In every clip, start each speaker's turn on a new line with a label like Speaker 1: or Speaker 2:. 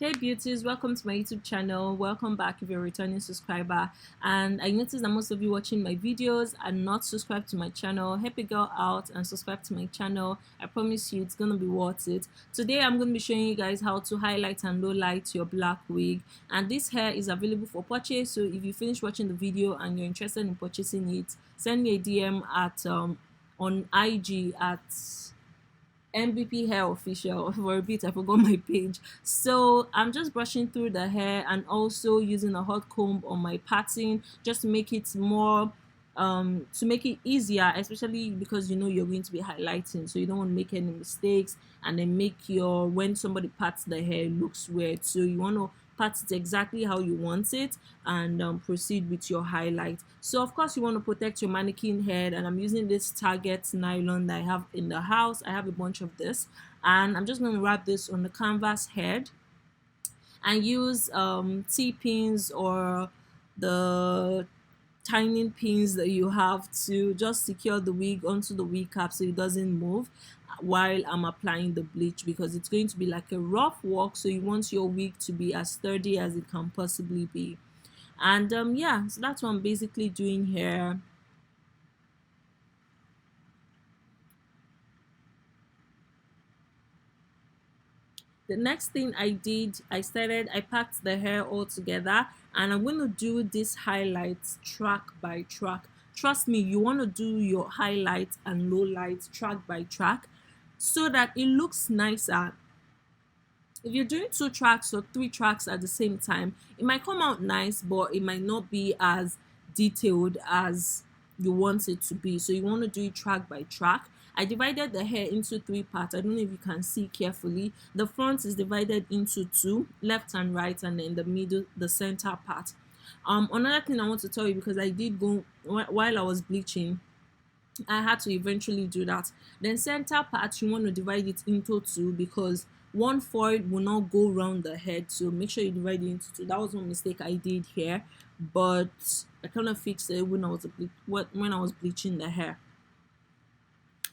Speaker 1: Hey beauties, welcome to my YouTube channel. Welcome back if you're a returning subscriber. And I noticed that most of you watching my videos are not subscribed to my channel. Help a girl out and subscribe to my channel. I promise you it's gonna be worth it. Today I'm gonna be showing you guys how to highlight and low light your black wig. And this hair is available for purchase. So if you finish watching the video and you're interested in purchasing it, send me a DM at on IG at MVP Hair Official. For a bit I forgot my page. So I'm just brushing through the hair and also using a hot comb on my parting just to make it more to make it easier, especially because you know you're going to be highlighting, so you don't want to make any mistakes and then make your when somebody parts the hair looks weird. So you want to part it exactly how you want it and proceed with your highlight. So of course you want to protect your mannequin head, and I'm using this Target nylon that I have in the house. I have a bunch of this, and I'm just going to wrap this on the canvas head and use T-pins or the tiny pins that you have to just secure the wig onto the wig cap so it doesn't move while I'm applying the bleach, because it's going to be like a rough work, so you want your wig to be as sturdy as it can possibly be. And yeah, so that's what I'm basically doing here. The next thing I did, I packed the hair all together, and I'm going to do this highlights track by track. Trust me, you want to do your highlights and low lights track by track so that it looks nicer. If you're doing 2 tracks or 3 tracks at the same time, it might come out nice, but it might not be as detailed as you want it to be. So you want to do it track by track. I divided the hair into 3 parts. I don't know if you can see carefully. The front is divided into 2, left and right, and then the middle, the center part. Another thing I want to tell you, because I did go while I was bleaching, I had to eventually do that. Then center part, you want to divide it into 2 because one foil will not go around the head, so make sure you divide it into 2. That was one mistake I did here, but I kind of fixed it when I was bleaching the hair.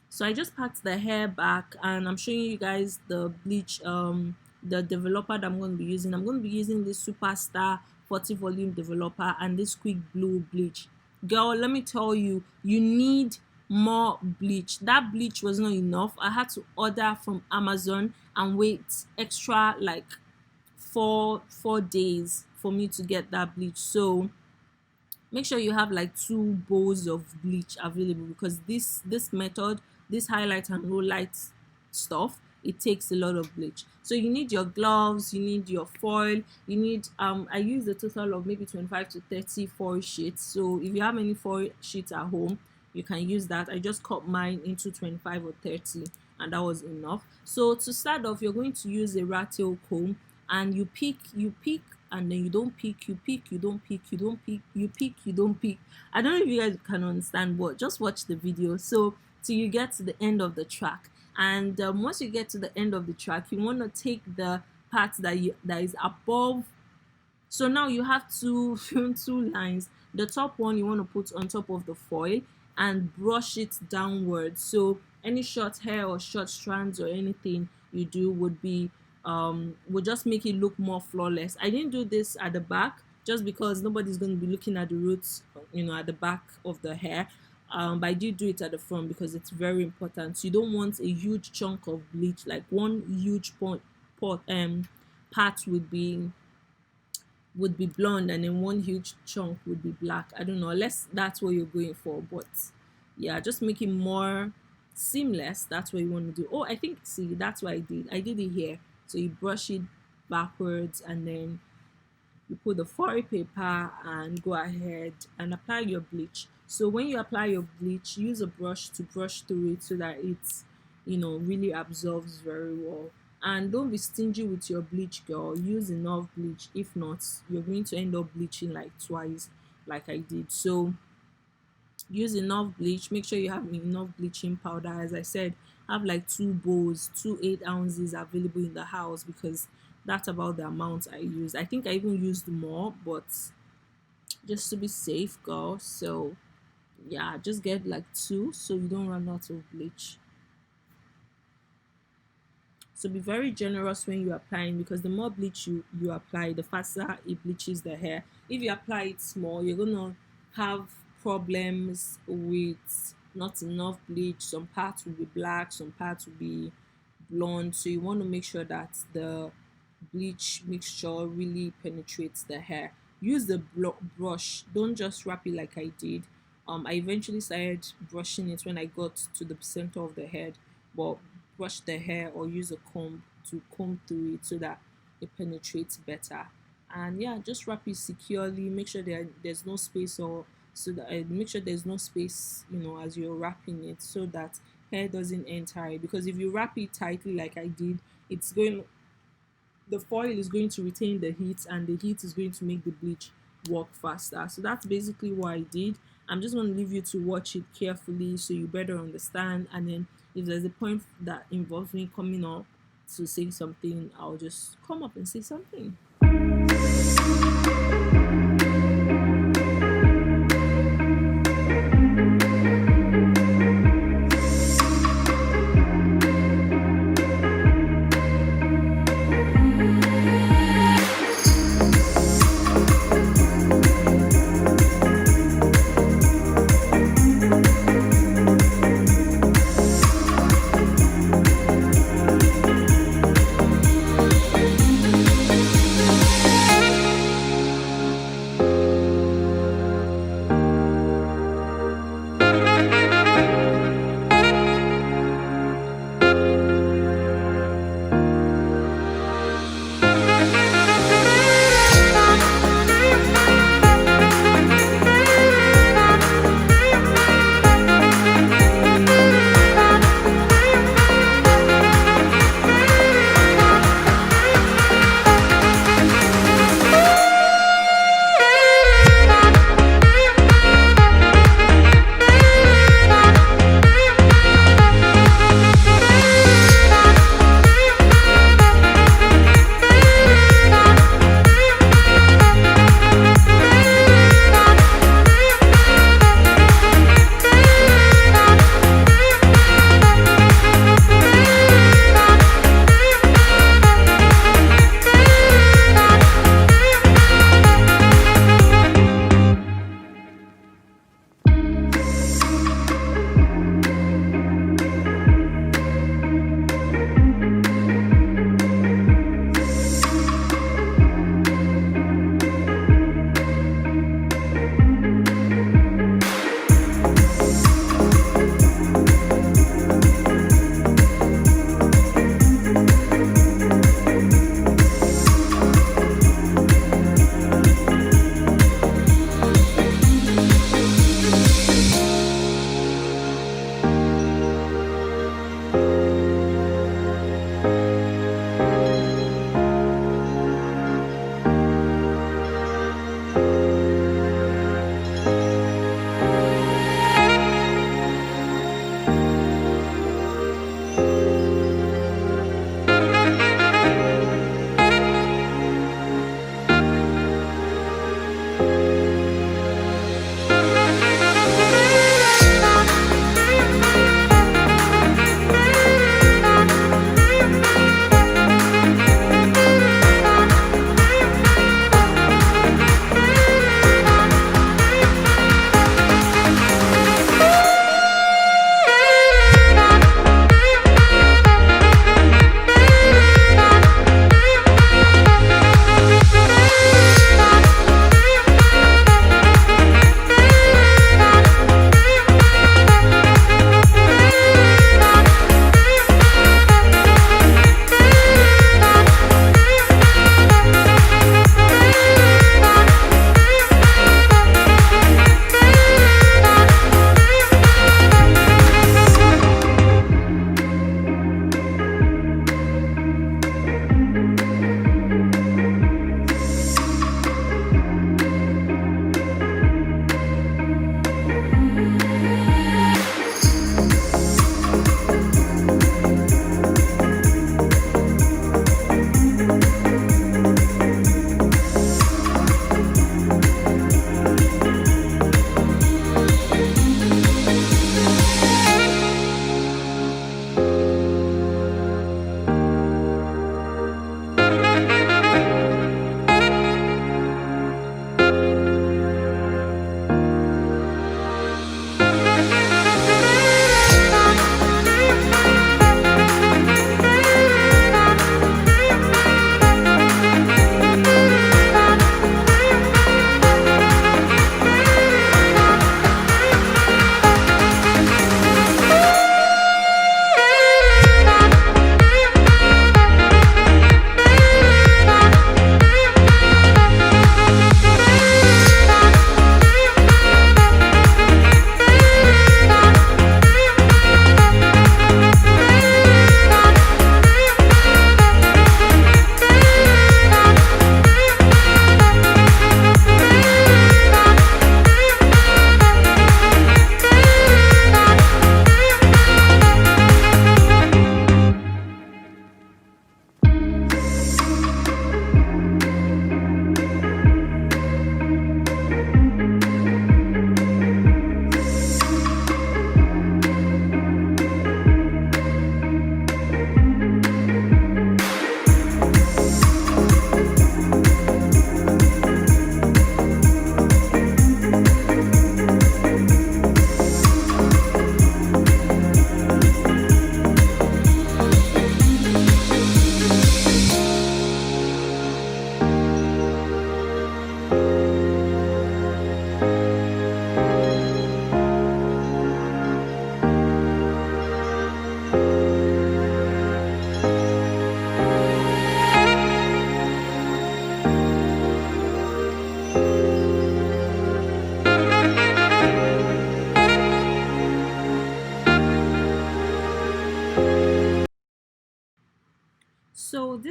Speaker 1: So I just packed the hair back, and I'm showing you guys the bleach, the developer that I'm going to be using. I'm going to be using this Superstar 40 volume developer and this quick blue bleach. Girl, let me tell you, you need more bleach. That bleach was not enough. I had to order from Amazon and wait extra like four days for me to get that bleach. So make sure you have like 2 bowls of bleach available, because this method, this highlight and low light stuff, it takes a lot of bleach. So you need your gloves, you need your foil, you need I use a total of maybe 25 to 30 foil sheets. So if you have any foil sheets at home, you can use that. I just cut mine into 25 or 30, and that was enough. So to start off, you're going to use a rat tail comb, and you pick, and then you don't pick, you pick, you don't pick, you don't pick, you pick, you don't pick. I don't know if you guys can understand, but just watch the video so till you get to the end of the track. And once you get to the end of the track, you want to take the part that is above. So now you have two lines. The top one you want to put on top of the foil and brush it downwards. So any short hair or short strands or anything you do would just make it look more flawless. I didn't do this at the back just because nobody's going to be looking at the roots, you know, at the back of the hair. But I did do it at the front because it's very important. So you don't want a huge chunk of bleach, like one huge part would be blonde and then one huge chunk would be black. I don't know, unless that's what you're going for, but yeah, just make it more seamless. That's what you want to do. Oh, I think, see, that's what I did it here. So you brush it backwards, and then you put the foil paper and go ahead and apply your bleach. So when you apply your bleach, use a brush to brush through it so that it's, you know, really absorbs very well. And don't be stingy with your bleach, girl. Use enough bleach. If not, you're going to end up bleaching like twice like I did. So use enough bleach. Make sure you have enough bleaching powder. As I said, have like 2 bowls, 2 8-ounces available in the house, because that's about the amount I use. I think I even used more, but just to be safe, girl. So yeah, just get like 2 so you don't run out of bleach. So be very generous when you're applying, because the more bleach you apply, the faster it bleaches the hair. If you apply it small, you're gonna have problems with not enough bleach. Some parts will be black, some parts will be blonde. So you want to make sure that the bleach mixture really penetrates the hair. Use the brush, don't just wrap it like I did. I eventually started brushing it when I got to the center of the head, but brush the hair or use a comb to comb through it so that it penetrates better. And yeah, just wrap it securely. Make sure there's no space, or so that make sure there's no space, as you're wrapping it, so that hair doesn't enter it. Because if you wrap it tightly like I did, the foil is going to retain the heat, and the heat is going to make the bleach work faster. So that's basically what I did. I'm just going to leave you to watch it carefully so you better understand, and then if there's a point that involves me coming up to say something, I'll just come up and say something.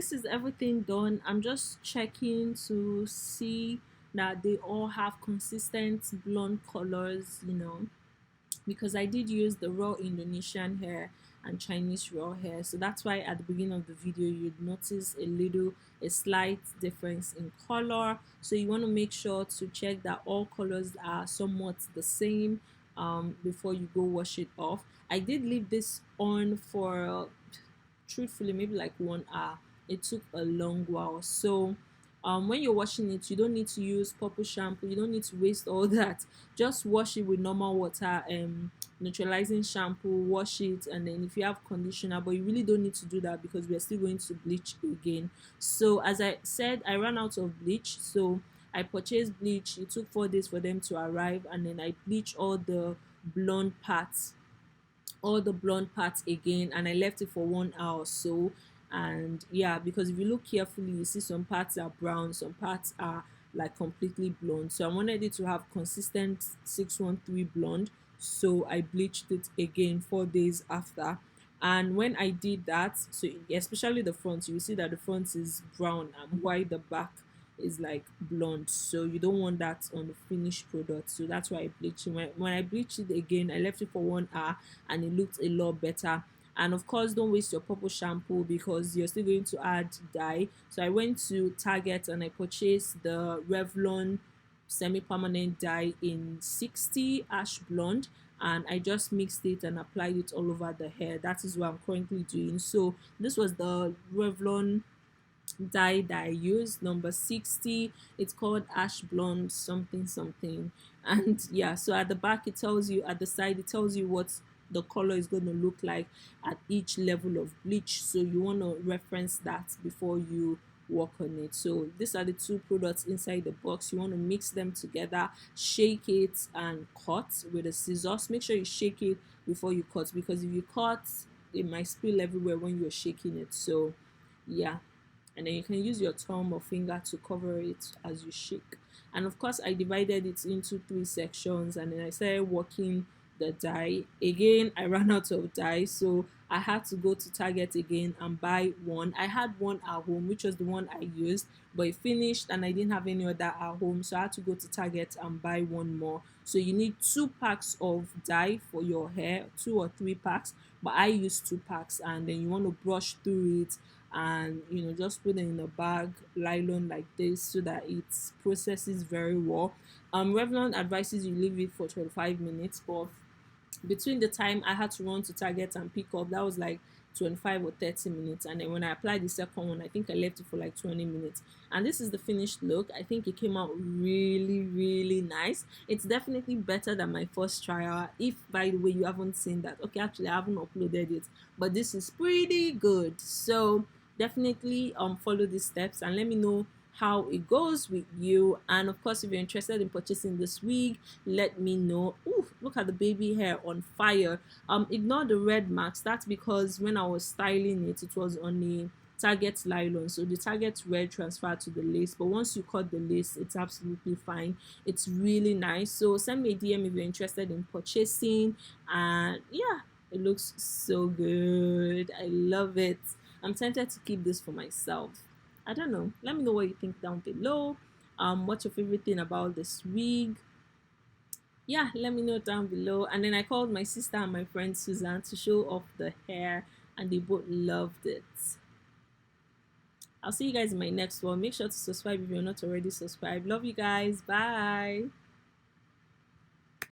Speaker 1: this is everything done. I'm just checking to see that they all have consistent blonde colors, you know, because I did use the raw Indonesian hair and Chinese raw hair. So that's why at the beginning of the video you'd notice a slight difference in color. So you want to make sure to check that all colors are somewhat the same before you go wash it off. I did leave this on for truthfully maybe like 1 hour. It took a long while. So when you're washing it, you don't need to use purple shampoo, you don't need to waste all that. Just wash it with normal water, neutralizing shampoo, wash it, and then if you have conditioner, but you really don't need to do that because we're still going to bleach again. So as I said, I ran out of bleach, so I purchased bleach. It took 4 days for them to arrive, and then I bleached blonde parts blonde parts again, and I left it for 1 hour or so. And yeah, because if you look carefully, you see some parts are brown, some parts are like completely blonde. So I wanted it to have consistent 613 blonde, so I bleached it again 4 days after. And when I did that, so especially the front, you will see that the front is brown and while the back is like blonde. So you don't want that on the finished product, so that's why I bleached it. When I bleached it again, I left it for 1 hour and it looked a lot better. And of course, don't waste your purple shampoo because you're still going to add dye. So I went to Target and I purchased the Revlon semi-permanent dye in 60 ash blonde, and I just mixed it and applied it all over the hair. That is what I'm currently doing. So this was the Revlon dye that I used, number 60. It's called ash blonde something something. And yeah, so at the back it tells you, at the side it tells you what the color is going to look like at each level of bleach. So you want to reference that before you work on it. So these are the two products inside the box. You want to mix them together, shake it, and cut with a scissors. Make sure you shake it before you cut, because if you cut, it might spill everywhere when you're shaking it. So yeah, and then you can use your thumb or finger to cover it as you shake. And of course, I divided it into 3 sections, and then I started working the dye. Again, I ran out of dye, so I had to go to Target again and buy one. I had one at home, which was the one I used, but it finished and I didn't have any other at home, so I had to go to Target and buy one more. So you need 2 packs of dye for your hair, 2 or 3 packs, but I used 2 packs. And then you want to brush through it and just put it in a bag, nylon like this, so that it processes very well. Revlon advises you leave it for 25 minutes, but between the time I had to run to Target and pick up, that was like 25 or 30 minutes. And then when I applied the second one, I think I left it for like 20 minutes. And this is the finished look. I think it came out really nice. It's definitely better than my first trial. If by the way you haven't seen that, okay, actually I haven't uploaded it, but this is pretty good. So definitely follow these steps and let me know how it goes with you. And of course, if you're interested in purchasing this wig, let me know. Ooh, look at the baby hair on fire. Ignore the red marks. That's because when I was styling it, it was on the Target nylon, so the Target red transferred to the lace, but once you cut the lace, it's absolutely fine. It's really nice. So send me a DM if you're interested in purchasing. And yeah, it looks so good. I love it. I'm tempted to keep this for myself. I don't know. Let me know what you think down below. What's your favorite thing about this wig? Yeah, let me know down below. And then I called my sister and my friend Susan to show off the hair, and they both loved it. I'll see you guys in my next one. Make sure to subscribe if you're not already subscribed. Love you guys. Bye.